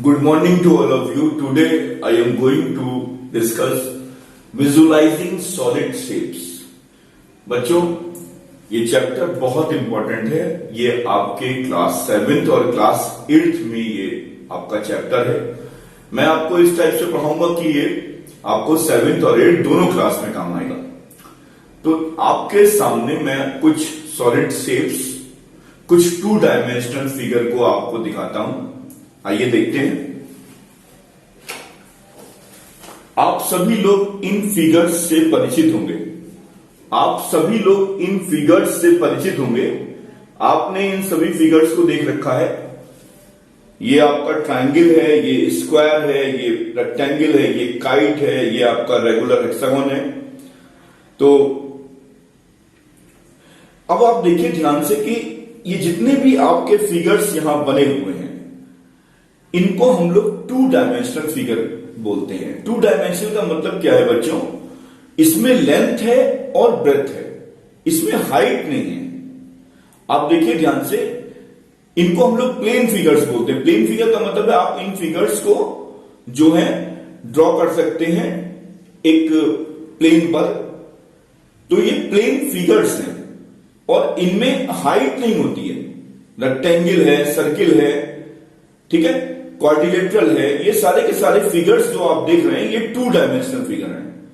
Good morning to all of you. Today I am going to discuss visualizing solid shapes. बच्चों, ये chapter बहुत important है. ये आपके क्लास 7th और क्लास 8th में ये आपका चैप्टर है. मैं आपको इस टाइप से पढ़ाऊंगा कि ये आपको 7th और 8th दोनों क्लास में काम आएगा. तो आपके सामने मैं कुछ सॉलिड शेप्स, कुछ 2 डायमेंशनल फिगर को आपको दिखाता हूं. आइए देखते हैं. आप सभी लोग इन फिगर्स से परिचित होंगे. आपने इन सभी फिगर्स को देख रखा है. ये आपका ट्रायंगल है, ये स्क्वायर है, ये रेक्टेंगल है, ये काइट है, ये आपका रेगुलर हेक्सागन है. तो अब आप देखिए ध्यान से कि ये जितने भी आपके फिगर्स यहां बने हुए हैं, इनको हम लोग 2 डायमेंशनल फिगर बोलते हैं. 2 डायमेंशनल का मतलब क्या है बच्चों? इसमें लेंथ है और ब्रेथ है, इसमें हाइट नहीं है. आप देखिए ध्यान से, इनको हम लोग प्लेन फिगर्स बोलते हैं. प्लेन फिगर का मतलब है आप इन फिगर्स को जो है ड्रॉ कर सकते हैं एक प्लेन पर. तो ये प्लेन फिगर्स हैं और इनमें हाइट नहीं होती है. रेक्टेंगल है, सर्किल है, ठीक है, क्वाड्रिलेटरल है. ये सारे के सारे फिगर्स जो आप देख रहे हैं ये 2 डायमेंशनल फिगर हैं.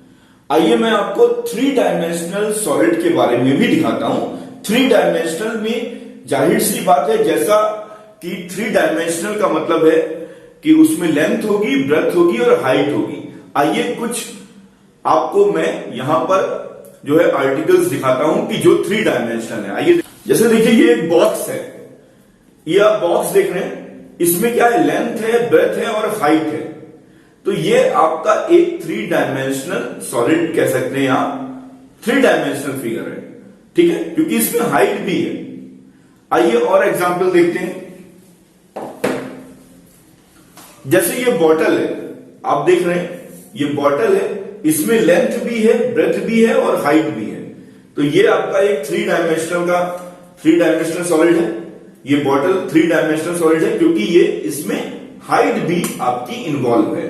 आइए मैं आपको 3 डायमेंशनल सॉलिड के बारे में भी दिखाता हूं. 3 डायमेंशनल में जाहिर सी बात है, जैसा कि 3 डायमेंशनल का मतलब है कि उसमें लेंथ होगी, ब्रेथ होगी और हाइट होगी. आइए कुछ आपको मैं यहां पर जो है आर्टिकल्स दिखाता हूं कि जो 3 डायमेंशनल है. आइए जैसे देखिए, ये एक बॉक्स है. ये आप बॉक्स देख रहे हैं, इसमें क्या है? लेंथ है, ब्रेथ है और हाइट है. तो ये आपका एक 3 डायमेंशनल सॉलिड कह सकते हैं आप. 3 डायमेंशनल फिगर है, ठीक है, क्योंकि इसमें हाइट भी है. आइए और एग्जांपल देखते हैं. जैसे ये बॉटल है, आप देख रहे हैं, ये बॉटल है, इसमें लेंथ भी है, ब्रेथ भी है और हाइट भी है. तो ये आपका एक 3 डायमेंशनल सॉलिड है. ये बॉटल 3 डायमेंशनल सॉलिड है क्योंकि ये इसमें हाइट भी आपकी इन्वॉल्व है.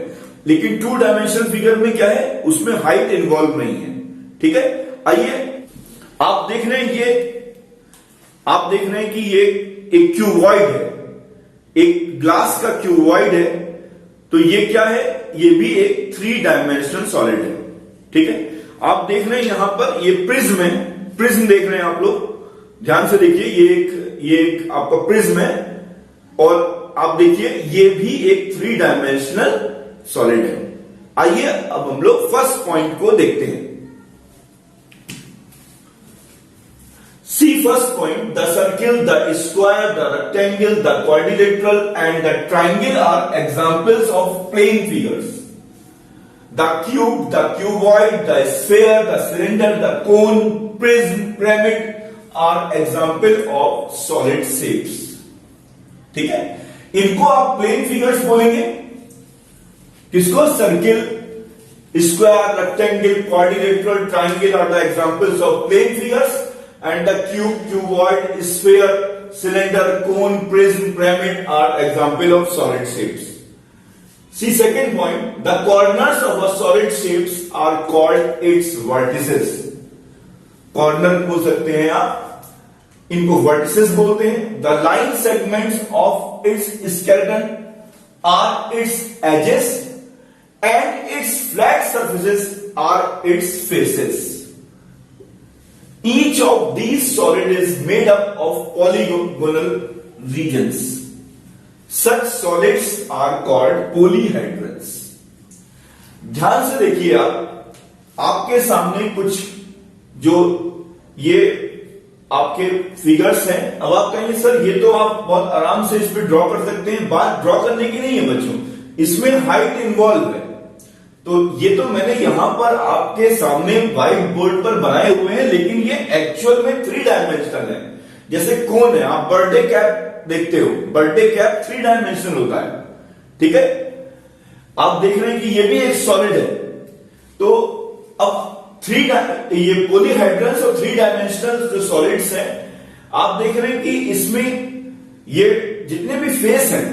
लेकिन 2 डायमेंशनल फिगर में क्या है? उसमें हाइट इन्वॉल्व नहीं है, ठीक है. आइए आप देख रहे हैं कि ये एक क्यूबॉइड है, एक ग्लास का क्यूबॉइड है. तो ये क्या है? ये भी एक 3 डायमेंशनल सॉलिड है, ठीक है. आप देख रहे हैं यहां पर ये प्रिज्म है. प्रिज्म देख रहे हैं आप लोग, ध्यान से देखिए. ये एक आपका प्रिज्म है और आप देखिए ये भी एक 3 डायमेंशनल सॉलिड है. आइए अब हम लोग फर्स्ट पॉइंट को देखते हैं. See first point, the circle, the square, the rectangle, the quadrilateral and the triangle are examples of plane figures. The cube, the cuboid, the sphere, the cylinder, the cone, prism, pyramid are example of solid shapes. ठीक है, इनको आप plane figures बोलेंगे. किसको? Circle, square, rectangle, quadrilateral, triangle are the examples of plane figures. And the cube, cuboid, sphere, cylinder, cone, prism, pyramid are example of solid shapes. See second point, the corners of a solid shapes are called its vertices. Corner बोल सकते हैं आप, इनको vertices बोलते हैं. The line segments of its skeleton are its edges and its flat surfaces are its faces. Each of these solid is made up of polygonal regions. Such solids are called polyhedrons. ध्यान से देखिए आप, आपके सामने कुछ जो ये आपके फिगर्स हैं. अब आप कहेंगे सर ये तो आप बहुत आराम से इस पे ड्रॉ कर सकते हैं. बात ड्रॉ करने की नहीं है बच्चों, इसमें हाइट इन्वॉल्व है. तो ये तो मैंने यहां पर आपके सामने व्हाइट बोर्ड पर बनाए हुए हैं, लेकिन ये एक्चुअल में 3 डायमेंशनल है. जैसे कोन है, आप बर्थडे कैप देखते हो, बर्थडे कैप 3 डायमेंशनल होता है, ठीक है. आप देख रहे हैं कि ये भी एक सॉलिड है. तो अब ये पॉलीहेड्रन्स और 3 डायमेंशनल जो सॉलिड्स हैं, आप देख रहे हैं कि इसमें ये जितने भी फेस हैं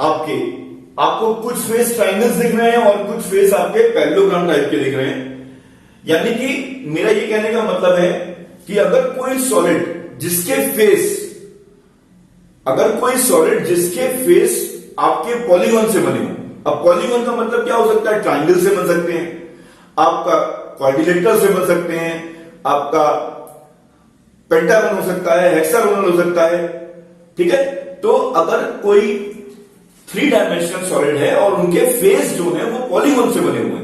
आपके आपको कुछ फेस ट्राइंगल्स दिख रहे हैं और कुछ फेस आपके पैरेललोग्राम टाइप के दिख रहे हैं। यानी कि मेरा ये कहने का मतलब है कि अगर कोई सॉलिड जिसके फेस आपके पॉलीगॉन से बने हो, अब पॉलीगॉन का मतलब क्या हो सकता है, ट्राइंगल से बन सकते हैं, आपका क्वाड्रिलेटरल से बन सकते हैं, आपका पेंटागन हो सकता है, हेक्सागोनल हो सकता है, ठीक है। तो अगर कोई 3 डायमेंशनल सॉलिड है और उनके फेस जो है वो पॉलीगॉन से बने हुए हैं,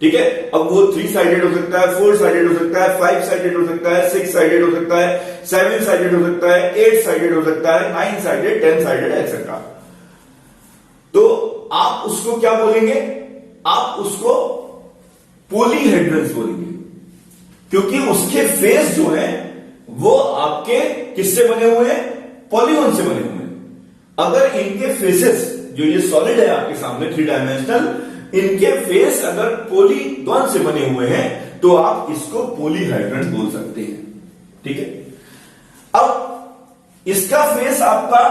ठीक है। अब वो 3 साइडेड हो सकता है, 4 साइडेड हो सकता है, 5 साइडेड हो सकता है, 6 साइडेड हो सकता है, 7 साइडेड हो सकता है, 8 साइडेड हो सकता है, 9 साइडेड, 10 साइडेड एक्सेट्रा। तो आप उसको क्या बोलेंगे, आप उसको पॉलीहेड्रल्स बोलेंगे, क्योंकि उसके फेस जो है वो आपके किससे बने हुए हैं, पॉलीगॉन से बने हुए हैं। अगर इनके फेसेस जो ये सॉलिड है आपके सामने 3 डायमेंशनल, इनके फेस अगर पॉलीगॉन से बने हुए हैं तो आप इसको पॉलीहेड्रन बोल सकते हैं, ठीक है। अब इसका फेस आपका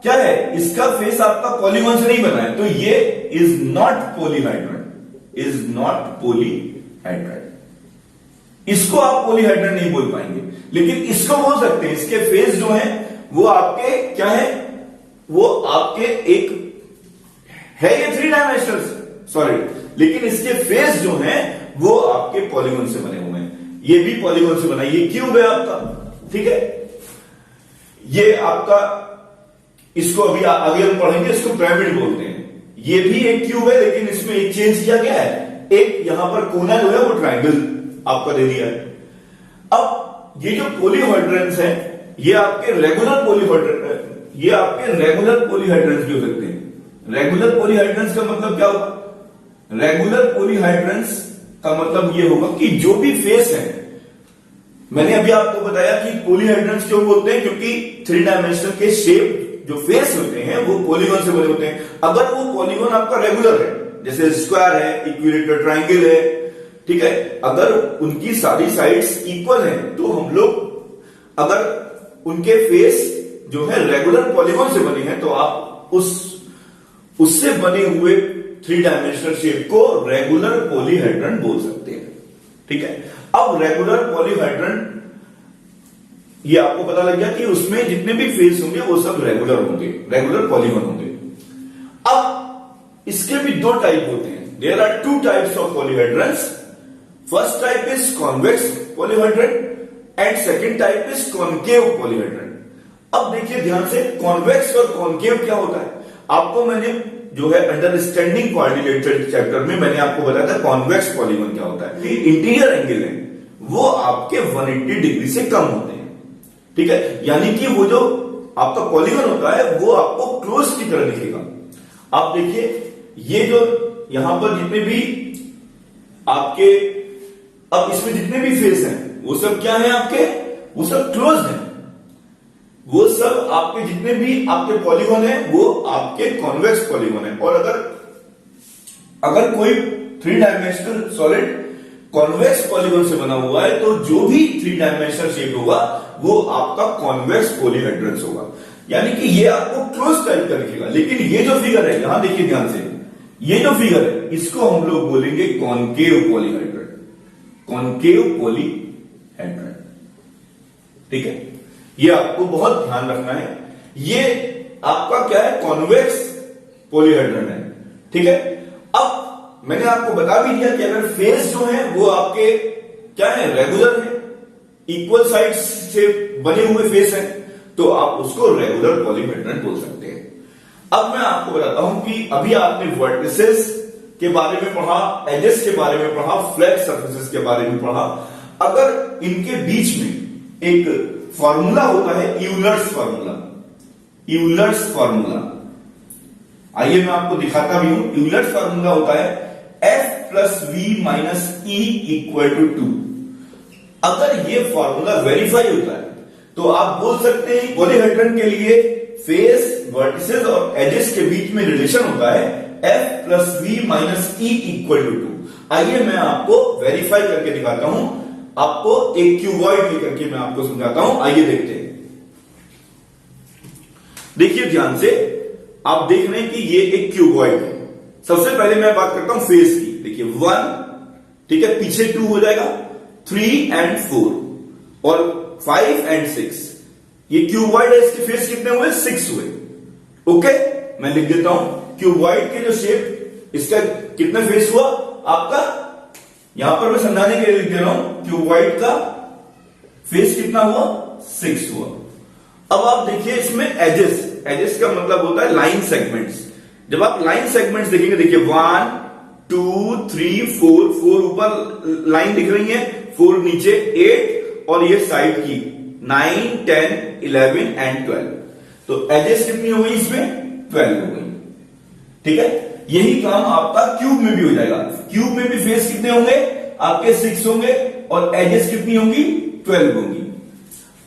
क्या है, इसका फेस आपका पॉलीगॉन से नहीं बना है, तो ये इज नॉट पॉलीहेड्रन, इसको आप पॉलीहेड्रन नहीं बोल पाएंगे, लेकिन इसको बोल सकते हैं। इसके फेस जो है वो आपके क्या है, वो आपके एक है ये 3 डायमेंशनल सॉलिड, लेकिन इसके फेस जो है वो आपके पॉलीगॉन से बने हुए हैं। ये भी पॉलीगॉन से बना, ये क्यूब है आपका, ठीक है। ये आपका, इसको अभी आगे हम पढ़ेंगे, इसको पिरामिड बोलते हैं। ये भी एक क्यूब है, लेकिन इसमें एक चेंज किया गया है, एक यहां पर कोना जो है वो ट्रायंगल आपका दे दिया है। अब ये जो पॉलीहेड्रन्स है ये आपके रेगुलर पॉलीहेड्रन्स भी हो सकते हैं। रेगुलर पॉलीहेड्रन्स का मतलब क्या होगा, रेगुलर पॉलीहेड्रन्स का मतलब ये होगा कि जो भी फेस है, मैंने अभी आपको बताया कि पॉलीहेड्रन्स क्यों बोलते हैं, क्योंकि 3 डायमेंशनल के शेप जो फेस होते हैं वो पॉलीगॉन से बने होते हैं। अगर वो पॉलीगॉन आपका रेगुलर है, जैसे स्क्वायर है, इक्विलेटरल ट्रायंगल है, ठीक है, अगर उनकी सारी साइड्स इक्वल हैं तो हम लोग, अगर उनके फेस जो है रेगुलर पॉलीगॉन से बने हैं तो आप उससे बने हुए 3 डायमेंशनल शेप को रेगुलर पॉलीहेड्रन बोल सकते हैं, ठीक है। अब रेगुलर पॉलीहेड्रन, ये आपको पता लग गया कि उसमें जितने भी फेस होंगे वो सब रेगुलर होंगे, रेगुलर पॉलीगॉन होंगे। अब इसके भी 2 टाइप होते हैं, there are 2 types of polyhedrons. First type is convex polyhedron and second type is concave polyhedron. अब देखिए ध्यान से, कॉन्वेक्स और कॉनकेव क्या होता है, आपको मैंने जो है अंडरस्टैंडिंग क्वाड्रिलेटरल चैप्टर में मैंने आपको बताया था कॉन्वेक्स पॉलीगॉन क्या होता है। इंटीरियर एंगल है वो आपके 180 डिग्री से कम होते हैं, ठीक है। यानी कि वो जो आपका पॉलीगॉन होता है वो आपको क्लोज की तरह दिखेगा। आप देखिए ये जो यहां पर जितने भी आपके, अब इसमें जितने भी फेस हैं वो सब क्या है आपके, वो सब क्लोज हैं, वो सब आपके जितने भी आपके पॉलीगॉन है वो आपके कॉन्वेक्स पॉलीगॉन है। और अगर कोई 3 डायमेंशनल सॉलिड कॉन्वेक्स पॉलीगॉन से बना हुआ है तो जो भी 3 डायमेंशनल शेप होगा वो आपका कॉन्वेक्स पॉलीहेड्रन्स होगा, यानी कि ये आपको क्लोज टाइप का दिखेगा। लेकिन ये जो फिगर है, यहां देखिए ध्यान से, ये जो फिगर है इसको हम लोग बोलेंगे कॉनकेव पॉलीहेड्रन, कॉनकेव पॉलीहेड्रन, ठीक है। ये आपको बहुत ध्यान रखना है, ये आपका क्या है, कॉन्वेक्स पॉलीहेड्रन है, ठीक है। अब मैंने आपको बता भी दिया कि अगर फेस जो है वो आपके क्या है, रेगुलर है, इक्वल साइड्स से बने हुए फेस है, तो आप उसको रेगुलर पॉलीहेड्रन बोल सकते हैं। अब मैं आपको बताता हूं कि अभी आपने वर्टिसेस के बारे में पढ़ा, एजेस के बारे में पढ़ा, फ्लैट सरफेसेस के बारे में पढ़ा। अगर इनके बीच में एक फॉर्मूला होता है, यूलर्स फॉर्मूला, यूलर्स फॉर्मूला, आइए मैं आपको दिखाता भी हूं। यूलर्स फॉर्मूला होता है F plus V minus E equal to 2। अगर ये फॉर्मूला वेरीफाई होता है तो आप बोल सकते हैं पॉलीहेड्रन के लिए फेस, वर्टिसेस और एजेस के बीच में रिलेशन होता है F plus V minus E equal to 2। आइए मैं आपको वेरीफाई करके दिखाता हूं, आपको एक क्यूबॉइड लेकर के मैं आपको समझाता हूं, आइए देखते हैं। देखिए ध्यान से, आप देख रहे हैं कि ये एक क्यूबॉइड है। सबसे पहले मैं बात करता हूं फेस की। देखिए 1, ठीक है, पीछे 2 हो जाएगा, 3 and 4 और 5 and 6। ये क्यूबॉइड है, इसके फेस कितने हुए? 6 हुए। ओके, मैं लिख देता हूं क्यूबॉइड के जो शेप, इसका कितना फेस हुआ आपका, यहां पर मैं समझाने के लिए लिख दे रहा हूं, क्यूबॉइड का फेस कितना हुआ? 6 हुआ। अब आप देखिए इसमें एजेस, एजेस का मतलब होता है लाइन सेगमेंट्स। जब आप लाइन सेगमेंट्स देखेंगे, देखिए 1 2 3 4 ऊपर लाइन दिख रही है, 4 नीचे, 8 और ये साइड की 9 10 11 and 12। तो एजेस कितनी हो गई इसमें? 12 हो गई। ठीक है, यही काम आपका क्यूब में भी हो जाएगा। क्यूब में भी फेस कितने होंगे आपके? 6 होंगे और एजेस कितनी होंगी? 12 होंगी।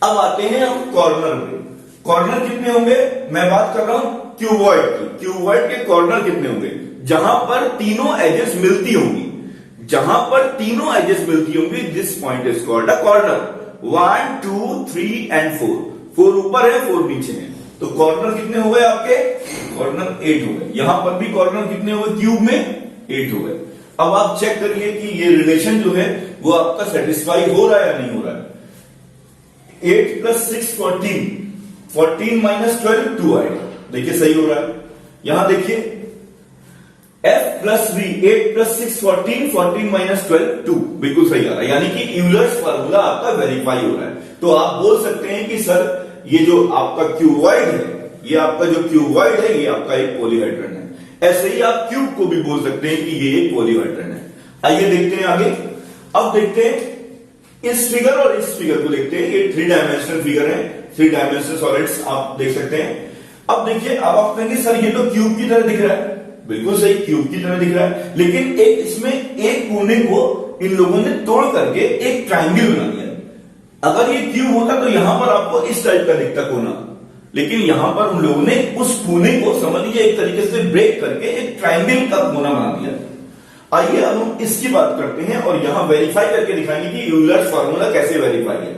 अब आते हैं हम कॉर्नर पे। कॉर्नर कितने होंगे? मैं बात कर रहा हूं क्यूबॉइड की। क्यूबॉइड के कॉर्नर कितने होंगे? जहां पर तीनों एजेस मिलती होंगी, जहां पर तीनों एजेस मिलती होंगी, this point is called a corner. 1 2 3 and 4, 4 ऊपर है, 4 नीचे है, तो कॉर्नर कितने हो गए आपके? कॉर्नर 8 हो गए। यहां पर भी कॉर्नर कितने हो गए क्यूब में? 8 हो गए। अब आप चेक करिए कि ये रिलेशन जो है वो आपका सेटिस्फाई हो रहा है या नहीं हो रहा है। 8 + 6 14, 14 - 12 2 आएगा। देखिए सही हो रहा है। यहां देखिए F + V, 8 + 6 14, 14 - 12 2, बिल्कुल सही आ रहा है। यानी कि यूलर्स फार्मूला आपका वेरीफाई हो रहा है। तो आप बोल सकते हैं कि सर ये जो आपका क्यूबॉइड है, ये आपका जो क्यूबॉइड है, ये आपका एक पॉलीहेड्रन है। ऐसे ही आप क्यूब को भी बोल सकते हैं कि ये एक पॉलीहेड्रन है। आइए देखते हैं आगे। अब देखते हैं इस फिगर और इस फिगर को देखते हैं। ये 3 डायमेंशनल फिगर है, 3 डायमेंशनल सॉलिड्स आप देख सकते हैं। अब देखिए, अब आप कहेंगे सर ये तो क्यूब की तरह दिख रहा है। बिल्कुल सही, क्यूब की तरह दिख रहा है, लेकिन एक इसमें एक कोने को इन लोगों ने तोड़ करके एक ट्रायंगल बना दिया। अगर ये क्यूब होता तो यहां पर आपको इस टाइप का दिखता कोना, लेकिन यहां पर उन लोगों ने उस कोने को समझ लीजिए एक तरीके से ब्रेक करके एक ट्रायंगल का कोना बना दिया। आइए अब हम इसकी बात करते हैं और यहां वेरीफाई करके दिखाएंगे कि यूलर्स फार्मूला कैसे वेरीफाई है।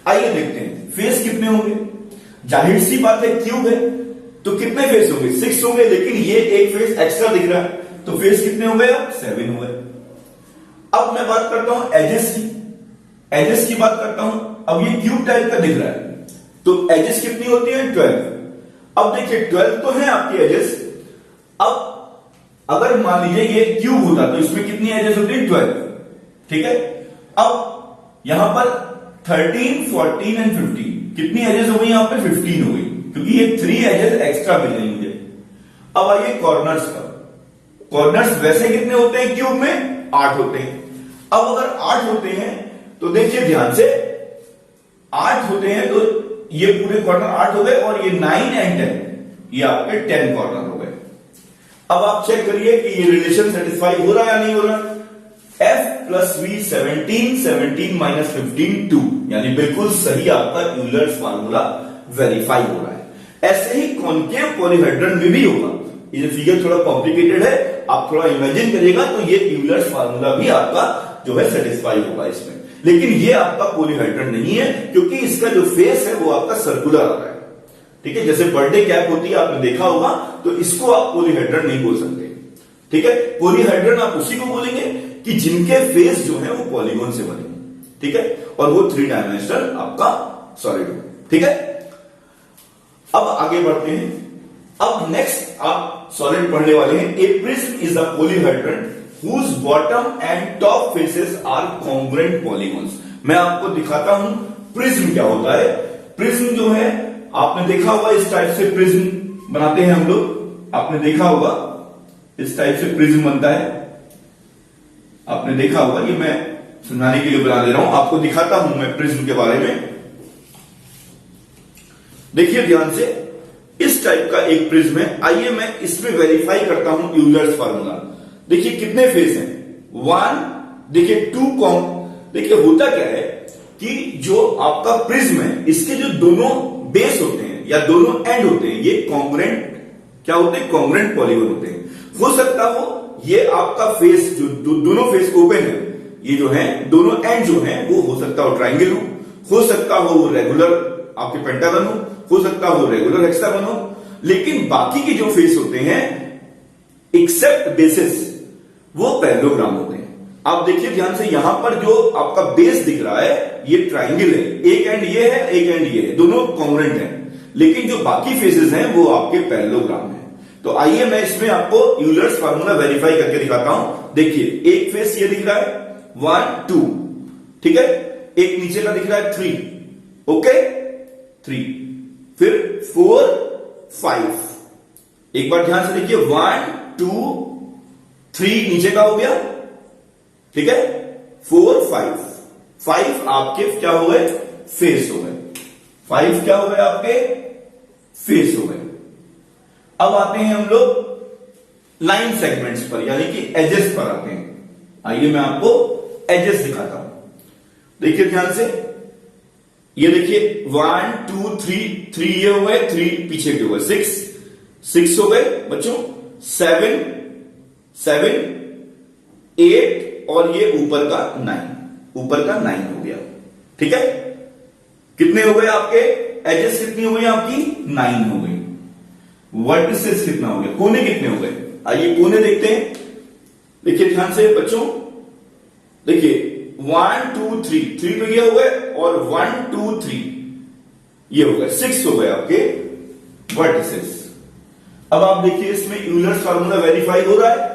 आइए देखते हैं फेस कितने होंगे। जाहिर सी बात है क्यूब है तो कितने फेस होंगे? 6 होंगे, लेकिन ये एक फेस एक्स्ट्रा दिख रहा है, तो फेस कितने हो गए? 7 हो गए। अब मैं बात करता हूं एजेस की। एजेस की बात करता हूं। अब ये क्यूब टाइप का दिख रहा है, तो एजेस कितनी होती है? 12। अब देखिए 12 तो है आपकी एजेस। अब अगर मान लीजिए ये क्यूब होता तो इसमें कितनी एजेस होती है? 12। ठीक है, अब यहां पर 13 14 and 15 कितनी एजेस हो गई? यहां पर 15 हो गई, क्योंकि ये 3 एजेस एक्स्ट्रा मिल गई मुझे। अब आइए कॉर्नर्स का। कॉर्नर्स वैसे कितने होते हैं क्यूब में? 8 होते हैं। अब अगर 8 होते हैं तो देखिए ध्यान से, 8 होते हैं तो ये पूरे कॉर्नर 8 हो गए और ये 9 and 10, ये आपके 10 कॉर्नर हो गए। अब आप चेक करिए कि ये रिलेशन सेटिस्फाई हो रहा है या नहीं हो रहा। F + V 17, 17 - 15 2, यानी बिल्कुल सही आपका यूलर्स फार्मूला वेरीफाई हो रहा है। ऐसे ही कॉन्केव पॉलीहेड्रन में भी होगा। ये फिगर थोड़ा कॉम्प्लिकेटेड है, आप थोड़ा इमेजिन करिएगा तो ये यूलर्स फार्मूला भी आपका जो है सेटिस्फाई होगा इसमें। लेकिन ये आपका पॉलीहेड्रन नहीं है, क्योंकि इसका जो फेस है वो आपका सर्कुलर आ रहा है। ठीक है, जैसे बर्थडे कैप होती है आपने देखा होगा, तो इसको आप पॉलीहेड्रन नहीं बोल सकते। ठीक है, पॉलीहेड्रन आप उसी को बोलेंगे कि जिनके फेस जो है वो पॉलीगॉन से बने। ठीक है, और वो 3 डायमेंशनल आपका सॉलिड हो। ठीक है, अब आगे बढ़ते हैं। अब नेक्स्ट आप सॉलिड पढ़ने वाले हैं। A prism is a polyhedron whose bottom and top faces are congruent polygons। मैं आपको दिखाता हूं प्रिज्म क्या होता है। प्रिज्म जो है आपने देखा होगा, इस टाइप से प्रिज्म बनाते हैं हम लोग। आपने देखा होगा इस टाइप से प्रिज्म बनता है, आपने देखा होगा। ये मैं सुनाने के लिए बना दे रहा हूं, आपको दिखाता हूं मैं प्रिज्म के बारे में। देखिए ध्यान से, इस टाइप का एक प्रिज्म है। आइए मैं इसमें वेरीफाई करता हूं यूलर्स फार्मूला। देखिए कितने फेस हैं? 1, देखिए 2 देखिए होता क्या है कि जो आपका प्रिज्म है, इसके जो दोनों बेस होते हैं या दोनों एंड होते हैं, ये कॉन्ग्रुएंट क्या होते हैं? कॉन्ग्रुएंट पॉलीगॉन होते हैं। हो सकता हो ये आपका फेस जो दोनों फेस ओपन है, ये जो है दोनों एंड जो है वो हो सकता हो ट्राइंगल हो सकता हो वो रेगुलर आपके पेंटागन हो सकता हो रेगुलर हेक्सागन हो। लेकिन बाकी के जो फेस होते हैं एक्सेप्ट बेसिस वो पैरेललोग्राम होते हैं। आप देखिए ध्यान से, यहां पर जो आपका बेस दिख रहा है ये ट्राइंगल है, एक एंड ये है एक एंड ये है, दोनों कॉन्ग्रुएंट हैं, लेकिन जो बाकी फेसेस हैं वो आपके पैरेललोग्राम हैं। तो आइए मैं इसमें आपको यूलर्स फार्मूला वेरीफाई करके दिखाता हूं। देखिए एक फेस ये दिख रहा है 1 2, ठीक है, एक नीचे का दिख रहा है 3, ओके 3, फिर 4 5, एक बार ध्यान से देखिए 1 2 3 नीचे का हो गया, ठीक है, 4 5 5 आपके क्या हो गए, फेस हो गए, 5 क्या हो गए आपके, फेस हो गए। अब आते हैं हम लोग लाइन सेगमेंट्स पर, यानी कि एजेस पर आते हैं। आइए मैं आपको एजेस दिखाता हूं, देखिए ध्यान से, ये देखिए 1 2 3 3 ये हो गए, 3 पीछे के हो गए, 6 हो गए बच्चों, 7 7 8 और ये ऊपर का 9 हो गया, ठीक है। कितने हो गए आपके एजेस, कितनी हो गई आपकी, 9 हो गई। वर्टिसेस कितना हो गया, कोने कितने हो गए, आइए कोने देखते हैं। देखिए ध्यान से बच्चों, देखिए 1 2 3 तो ये हो गए, और 1 2 3 ये हो गए, 6 हो गए आपके वर्टिसेस। अब आप देखिए इसमें यूलर्स फार्मूला वेरीफाई हो रहा है,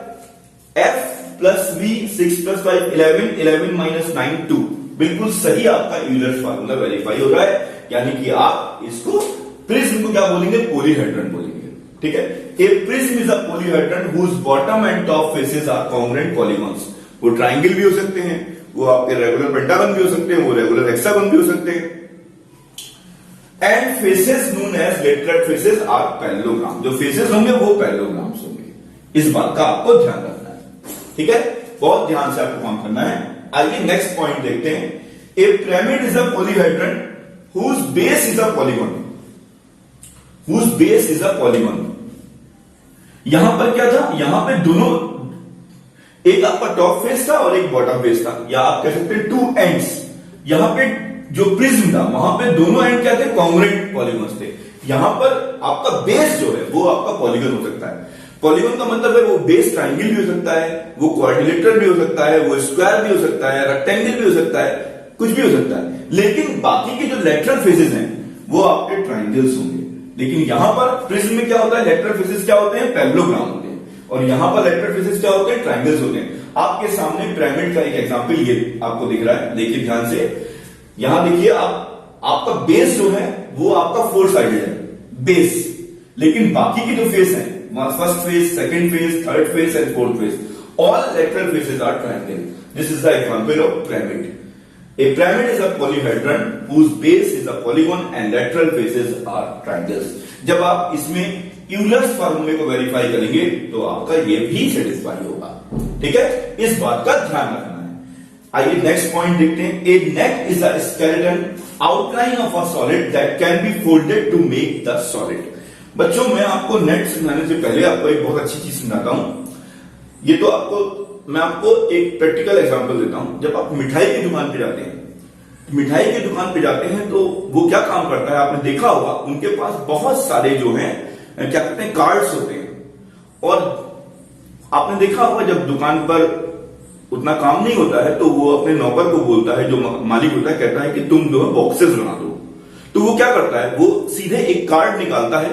f plus v 6 plus 5 11 11 minus 9 2, बिल्कुल सही आपका यूलर्स फार्मूला वेरीफाई हो रहा है, यानी कि आप इसको प्रिज्म को क्या बोलेंगे, पॉलीहेड्रन बोलेंगे, ठीक है। A prism is a polyhedron whose bottom and top faces are congruent polygons. वो ट्राइंगल भी हो सकते हैं, वो आपके रेगुलर पेंटागन भी हो सकते हैं, वो रेगुलर हेक्सागन भी हो सकते हैं। And faces known as lateral faces are parallelogram, जो फेसेस होंगे वो पैरेललोग्राम्स होंगे, इस बात का आपको ध्यान रखना है, ठीक है, बहुत ध्यान से आपको काम करना है। आइए नेक्स्ट पॉइंट देखते हैं। A pyramid is a polyhedron whose base is a polygon, whose base is a polygon. यहां पर क्या था, यहां पे दोनों, एक आपका टॉप फेस था और एक बॉटम फेस था, या आप कह सकते हैं 2 एंड्स। यहां पे जो प्रिज्म था वहां पे दोनों एंड क्या थे, कॉन्ग्रुएंट पॉलीगॉन्स थे। यहां पर आपका बेस जो है वो आपका पॉलीगॉन हो सकता है। पॉलीगॉन का मतलब है वो बेस ट्राइंगल भी हो सकता है, वो क्वाड्रिलेटरल भी हो सकता है, वो स्क्वायर भी हो सकता है, रेक्टेंगल भी हो सकता है, कुछ भी हो सकता है। लेकिन बाकी के जो लेटरल फेसेस हैं वो आपके ट्राइंगल्स होंगे। लेकिन यहां पर प्रिज्म में क्या होता है, लेटरल फेसेस क्या होते हैं, पैरेललोग्राम होते हैं, और यहां पर लेटरल फेसेस क्या होते हैं, ट्राइंगल्स होते हैं। आपके सामने पिरामिड का एक एग्जांपल ये आपको दिख रहा है, देखिए ध्यान से, यहां देखिए आपका बेस जो है वो आपका 4 साइडेड है बेस, लेकिन बाकी के जो फेस हैं, first face, second face, third face and fourth face, all lateral faces are triangle. This is the example of pyramid. A pyramid is a polyhedron whose base is a polygon and lateral faces are triangles. जब आप इसमें Euler's फार्मूले को verify करेंगे तो आपका ये भी सेटिस्फाई होगा, ठीक है, इस बात का ध्यान रखना है। आइए नेक्स्ट पॉइंट देखते हैं। A net is a skeleton outline of a solid that can be folded to make the solid. बच्चों मैं आपको नेट समझाने से पहले आपको एक बहुत अच्छी चीज समझाता हूं। ये तो मैं आपको एक प्रैक्टिकल एग्जांपल देता हूं। जब आप मिठाई की दुकान पे जाते हैं, मिठाई की दुकान पे जाते हैं तो वो क्या काम करता है, आपने देखा होगा, उनके पास बहुत सारे जो हैं क्या कहते हैं, कार्ड्स होते हैं। और आपने देखा होगा जब दुकान पर उतना काम नहीं होता है तो वो अपने नौकर को बोलता है, जो मालिक होता है, कहता है कि तुम जो है बॉक्सेस बना दो। तो वो क्या करता है, वो सीधे एक कार्ड निकालता है।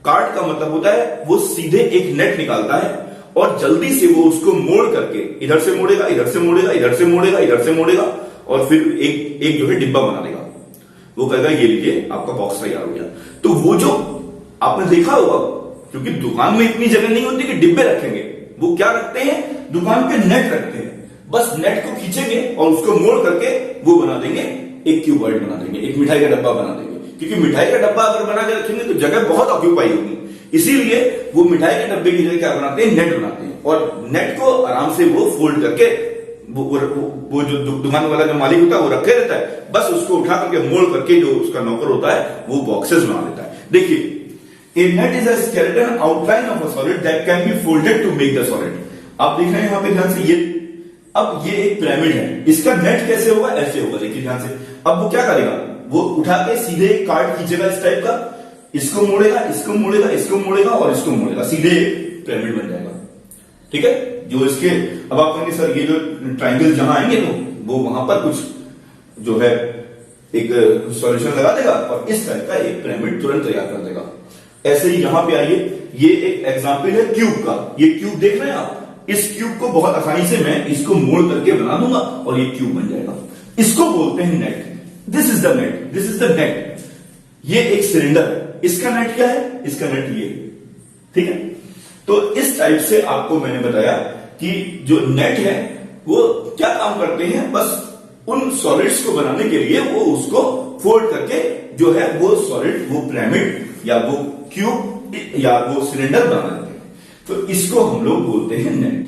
कार्ड का मतलब होता है वो सीधे एक नेट निकालता है और जल्दी से वो उसको मोड़ करके इधर से मोड़ेगा, इधर से मोड़ेगा, इधर से मोड़ेगा, इधर से मोड़ेगा, और फिर एक जो है डिब्बा बना देगा। वो कहेगा ये लीजिए आपका बॉक्स तैयार हो गया। तो वो जो आपने देखा होगा, क्योंकि दुकान में इतनी जगह नहीं होती कि डिब्बे रखेंगे, वो क्या रखते हैं, दुकान पे नेट रखते हैं। बस नेट को खींचेंगे और उसको मोड़ करके वो बना देंगे, एक क्यूबॉइड बना देंगे, एक मिठाई का डब्बा बना देंगे। क्योंकि मिठाई का डब्बा अगर बना के रखेंगे तो जगह बहुत ऑक्यूपाई होगी, इसीलिए वो मिठाई के डब्बे की जगह क्या बनाते हैं, नेट बनाते हैं। और नेट को आराम से वो फोल्ड करके वो जो दुकान वाला जो मालिक होता है वो रखे रहता है, बस उसको उठा करके मोड़ करके जो उसका नौकर होता है वो बॉक्सेस बना देता है। देखिए, A net is a skeleton outline of a solid that can be folded to make the solid. आप देख रहे हैं यहां पे ध्यान से, अब ये एक पिरामिड है, इसका नेट कैसे होगा, ऐसे होगा। देखिए ध्यान से, अब वो क्या करेगा, वो उठा के सीधे कार्ड खींचेगा इस टाइप का, इसको मोड़ेगा, इसको मोड़ेगा, इसको मोड़ेगा और इसको मोड़ेगा, सीधे पिरामिड बन जाएगा। ठीक है, जो इसके अब आप कहेंगे सर ये जो ट्राइंगल जहां आएंगे तो वो वहां पर कुछ जो है एक सॉल्यूशन लगा देगा और इस तरह का एक पिरामिड तुरंत तैयार कर देगा। ऐसे ही यहां पे आइए, ये एक एग्जांपल है क्यूब का। ये क्यूब देख रहे हैं आप, इस क्यूब को बहुत आसानी से मैं इसको मोड़ करके बना दूंगा और ये क्यूब बन जाएगा। इसको बोलते हैं net. This is the net, this is the net. ये एक सिलेंडर है, इसका नेट क्या है, इसका नेट ये। ठीक है, तो इस टाइप से आपको मैंने बताया कि जो नेट है वो क्या काम करते हैं, बस उन सॉलिड्स को बनाने के लिए वो उसको फोल्ड करके जो है वो सॉलिड, वो पिरामिड या वो क्यूब या वो सिलेंडर बना देते हैं। तो इसको हम लोग बोलते हैं नेट।